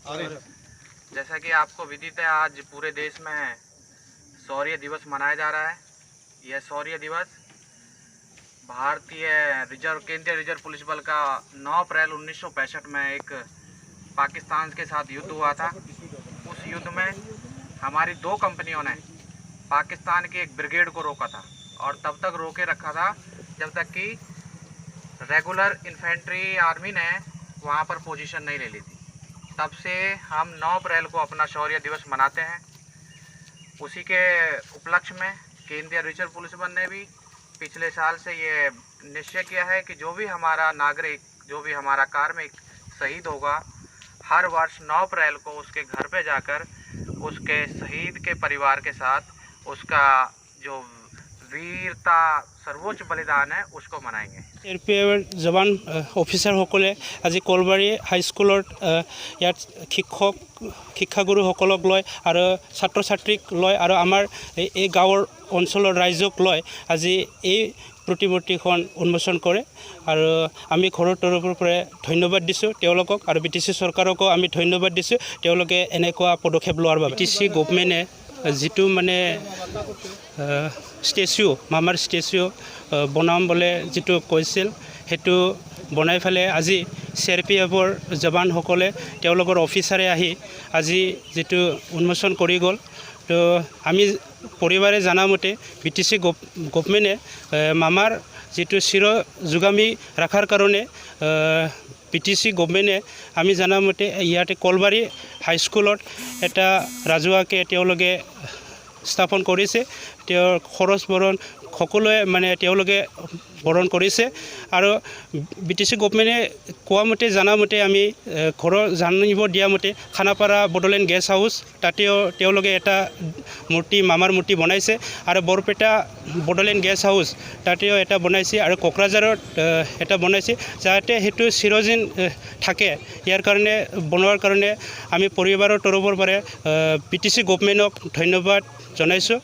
जैसा कि आपको विदित है, आज पूरे देश में शौर्य दिवस मनाया जा रहा है। यह शौर्य दिवस भारतीय केंद्रीय रिजर्व पुलिस बल का 9 अप्रैल 1965 में एक पाकिस्तान के साथ युद्ध हुआ था। उस युद्ध में हमारी 2 कंपनियों ने पाकिस्तान की एक ब्रिगेड को रोका था और तब तक रोके रखा था जब तक कि रेगुलर इन्फेंट्री आर्मी ने वहाँ पर पोजीशन नहीं ले ली थी। तब से हम 9 अप्रैल को अपना शौर्य दिवस मनाते हैं। उसी के उपलक्ष्य में केंद्रीय रिजर्व पुलिस बल ने भी पिछले साल से ये निश्चय किया है कि जो भी हमारा नागरिक, जो भी हमारा कार्मिक शहीद होगा, हर वर्ष 9 अप्रैल को उसके घर पे जाकर उसके शहीद के परिवार के साथ उसका जो वीरता सर्वोच्च बलिदान है उसको मनाएंगे। এয়াৰ জৱান অফিচাৰসকলে আজি কলবাৰী হাইস্কুলত ইয়াত শিক্ষাগুৰুসকলক লৈ আৰু ছাত্ৰ ছাত্ৰীক লৈ আৰু আমাৰ এই গাঁৱৰ অঞ্চলৰ ৰাইজক লৈ আজি এই প্ৰতিমূৰ্তিখন উন্মোচন কৰে আৰু আমি ঘৰৰ তৰফৰ পৰা ধন্যবাদ দিছোঁ তেওঁলোকক আৰু BTC চৰকাৰকো আমি ধন্যবাদ দিছোঁ তেওঁলোকে এনেকুৱা পদক্ষেপ লোৱাৰ বাবে। BTC গভৰ্ণমেণ্টে যিটো মানে ষ্টেচু মামাৰ ষ্টেচু বনাম বলে যিটো কৈছিল সেইটো বনাই ফেলে আজি CRPFৰ জৱানসকলে তেওঁলোকৰ অফিচাৰে আহি আজি যিটো উন্মোচন কৰি গ'ল। তো আমি পৰিবাৰে জানামতে BTC গভৰ্ণমেণ্টে মামাৰ যিটো চিৰ যোগামী ৰখাৰ কাৰণে BTC গভৰ্ণমেণ্টে আমি জানামতে ইয়াতে কলবাৰী হাইস্কুলত এটা ৰাজহুৱাকৈ তেওঁলোকে স্থাপন কৰিছে। তেওঁৰ খৰচ বৰণ সকলোৱে মানে তেওঁলোকে বৰণ কৰিছে আৰু BTC গভৰ্ণমেণ্টে কোৱা মতে জানামতে আমি ঘৰৰ জানিব দিয়া মতে খানাপাৰা বড়োলেণ্ড গেষ্ট হাউচ তাতেও তেওঁলোকে এটা মূৰ্তি মামাৰ মূৰ্তি বনাইছে আৰু বৰপেটা বড়োলেণ্ড গেষ্ট হাউচ তাতেও এটা বনাইছে আৰু কোকৰাঝাৰত এটা বনাইছে যাতে সেইটো চিৰদিন থাকে। ইয়াৰ কাৰণে বনোৱাৰ কাৰণে আমি পৰিবাৰৰ তৰফৰ পৰা BTC গভৰ্ণমেণ্টক ধন্যবাদ জনাইছোঁ।